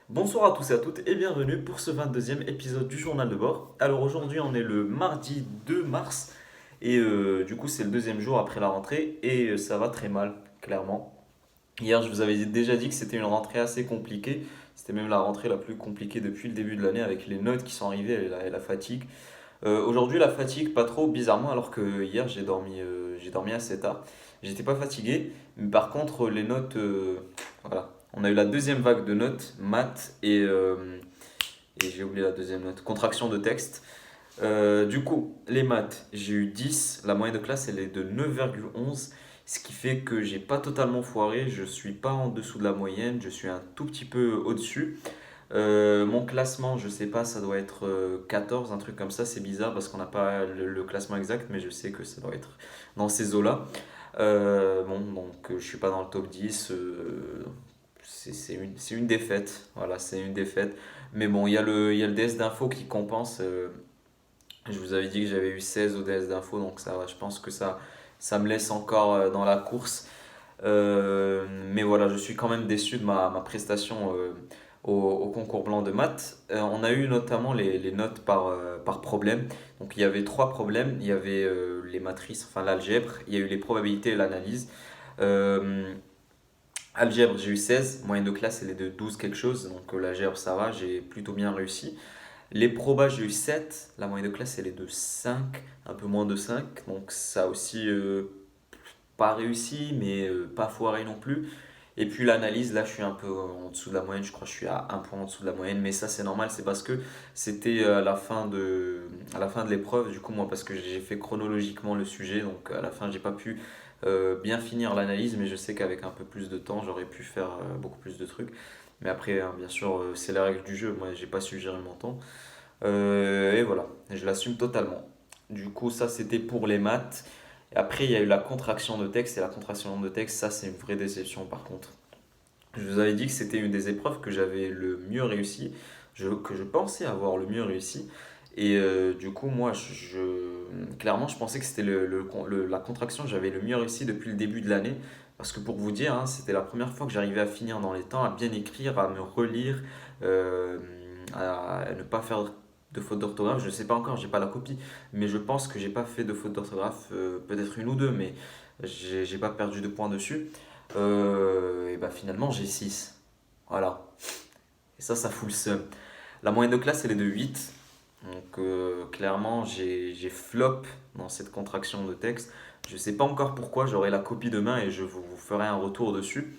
Bonsoir à tous et à toutes et bienvenue pour ce 22e épisode du journal de bord. Alors aujourd'hui on est le mardi 2 mars et du coup c'est le deuxième jour après la rentrée et ça va très mal clairement. Hier je vous avais déjà dit que c'était une rentrée assez compliquée, c'était même la rentrée la plus compliquée depuis le début de l'année avec les notes qui sont arrivées et la fatigue. Aujourd'hui la fatigue pas trop bizarrement alors que hier j'ai dormi assez tard. J'étais pas fatigué mais par contre les notes voilà. On a eu la deuxième vague de notes, maths et j'ai oublié la deuxième note, contraction de texte. Du coup, les maths, j'ai eu 10. La moyenne de classe, elle est de 9,11. Ce qui fait que j'ai pas totalement foiré. Je suis pas en dessous de la moyenne. Je suis un tout petit peu au-dessus. Mon classement, je sais pas, ça doit être 14, un truc comme ça. C'est bizarre parce qu'on n'a pas le classement exact, mais je sais que ça doit être dans ces eaux-là. Bon, donc je suis pas dans le top 10. C'est une défaite. Voilà, c'est une défaite. Mais bon, il y a le DS d'info qui compense. Je vous avais dit que j'avais eu 16 au DS d'info, donc ça va, je pense que ça me laisse encore dans la course. Mais voilà, je suis quand même déçu de ma prestation au concours blanc de maths. On a eu notamment les notes par problème. Donc il y avait trois problèmes. Il y avait les matrices, enfin l'algèbre, il y a eu les probabilités et l'analyse. Euh, Algèbre, j'ai eu 16. Moyenne de classe, elle est de 12 quelque chose. Donc l'algèbre, ça va, j'ai plutôt bien réussi. Les probas, j'ai eu 7. La moyenne de classe, elle est de 5, un peu moins de 5. Donc ça aussi, pas réussi, mais pas foiré non plus. Et puis l'analyse, là, je suis un peu en dessous de la moyenne. Je crois que je suis à un point en dessous de la moyenne. Mais ça, c'est normal. C'est parce que c'était à la fin de l'épreuve. Du coup, moi, parce que j'ai fait chronologiquement le sujet. Donc à la fin, j'ai pas pu bien finir l'analyse. Mais je sais qu'avec un peu plus de temps, j'aurais pu faire beaucoup plus de trucs. Mais après, hein, bien sûr, c'est la règle du jeu. Moi, j'ai pas su gérer mon temps. Et voilà, je l'assume totalement. Du coup, ça c'était pour les maths. Et après, il y a eu la contraction de texte. Et la contraction de texte, ça c'est une vraie déception par contre. Je vous avais dit que c'était une des épreuves que j'avais le mieux réussi, que je pensais avoir le mieux réussi. Et du coup, moi, clairement, je pensais que c'était la contraction que j'avais le mieux réussi depuis le début de l'année. Parce que pour vous dire, hein, c'était la première fois que j'arrivais à finir dans les temps, à bien écrire, à me relire, euh, à ne pas faire de faute d'orthographe. Je ne sais pas encore, j'ai pas la copie, mais je pense que j'ai pas fait de faute d'orthographe, peut-être une ou deux, mais j'ai pas perdu de points dessus. Et bah finalement, j'ai 6. Voilà. Et ça fout le seum. La moyenne de classe, elle est de 8. Donc clairement, j'ai flop dans cette contraction de texte. Je sais pas encore pourquoi, j'aurai la copie demain et je vous ferai un retour dessus.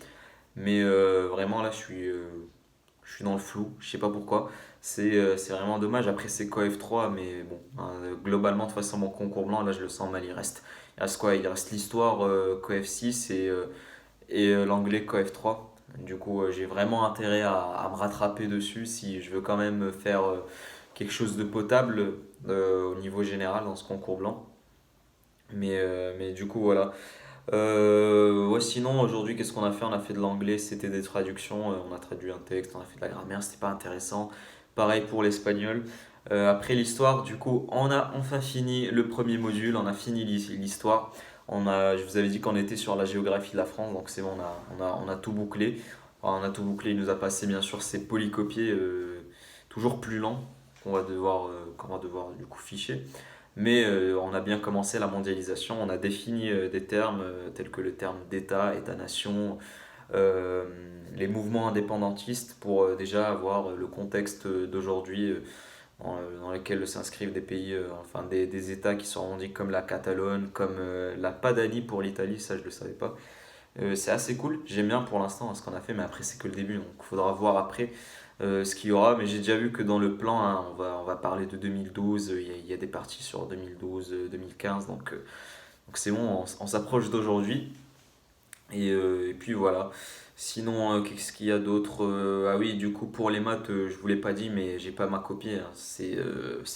Mais vraiment là, je suis dans le flou, je sais pas pourquoi. C'est vraiment dommage. Après, c'est COEF 3, mais bon, hein, globalement, de toute façon, mon concours blanc, là, je le sens mal. Il reste quoi? Il reste l'histoire COEF 6 et l'anglais COEF 3. Du coup, j'ai vraiment intérêt à me rattraper dessus si je veux quand même faire quelque chose de potable au niveau général dans ce concours blanc. Mais du coup, voilà. Ouais, sinon, aujourd'hui, qu'est-ce qu'on a fait? On a fait de l'anglais, c'était des traductions, on a traduit un texte, on a fait de la grammaire, c'était pas intéressant. Pareil pour l'espagnol. Après l'histoire, du coup, on a enfin fini le premier module, on a fini l'histoire. Je vous avais dit qu'on était sur la géographie de la France, donc c'est bon, on a tout bouclé. Enfin, on a tout bouclé, il nous a passé bien sûr ces polycopiés toujours plus lents qu'on va devoir du coup ficher. Mais on a bien commencé la mondialisation, on a défini des termes tels que le terme d'État, État-nation, euh, les mouvements indépendantistes pour déjà avoir le contexte d'aujourd'hui dans lequel s'inscrivent des pays, enfin des États qui se revendiquent comme la Catalogne, comme la Padanie pour l'Italie, ça je ne le savais pas. C'est assez cool, j'aime bien pour l'instant ce qu'on a fait, mais après c'est que le début, donc il faudra voir après ce qu'il y aura. Mais j'ai déjà vu que dans le plan, hein, on va parler de 2012, il y a des parties sur 2012, 2015, donc c'est bon, on s'approche d'aujourd'hui. Et puis voilà. Sinon, qu'est-ce qu'il y a d'autre? Ah oui, du coup, pour les maths, je vous l'ai pas dit, mais j'ai pas ma copie, hein.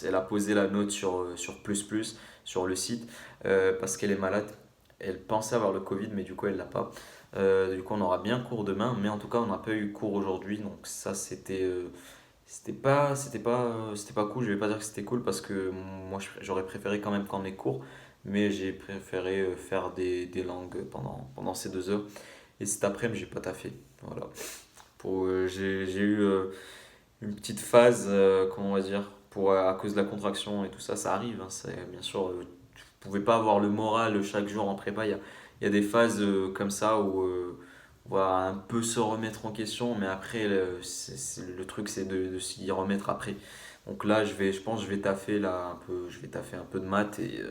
Elle a posé la note sur plus plus, sur le site, parce qu'elle est malade. Elle pensait avoir le Covid, mais du coup, elle l'a pas. Du coup, on aura bien cours demain, mais en tout cas, on n'a pas eu cours aujourd'hui, donc ça, c'était pas cool. Je vais pas dire que c'était cool parce que moi, j'aurais préféré quand même prendre les cours, mais j'ai préféré faire des langues pendant ces 2 heures. Et cet après-midi, j'ai pas taffé. Voilà. J'ai eu une petite phase, comment on va dire, à cause de la contraction et tout ça, ça arrive, hein, bien sûr, tu pouvais pas avoir le moral chaque jour en prépa, il y a des phases comme ça où on va un peu se remettre en question, mais après, le truc c'est de s'y remettre après. Donc là, je pense que je vais taffer là un peu, je vais taffer un peu de maths et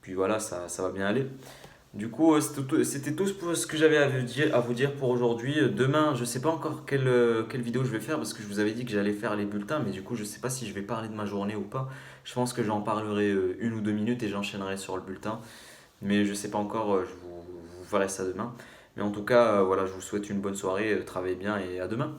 puis voilà, ça va bien aller. Du coup, c'était tout ce que j'avais à vous dire pour aujourd'hui. Demain, je sais pas encore quelle vidéo je vais faire parce que je vous avais dit que j'allais faire les bulletins, mais du coup, je sais pas si je vais parler de ma journée ou pas. Je pense que j'en parlerai 1 ou 2 minutes et j'enchaînerai sur le bulletin, mais je sais pas encore, vous verrez ça demain. Mais en tout cas, voilà, je vous souhaite une bonne soirée, travaillez bien et à demain.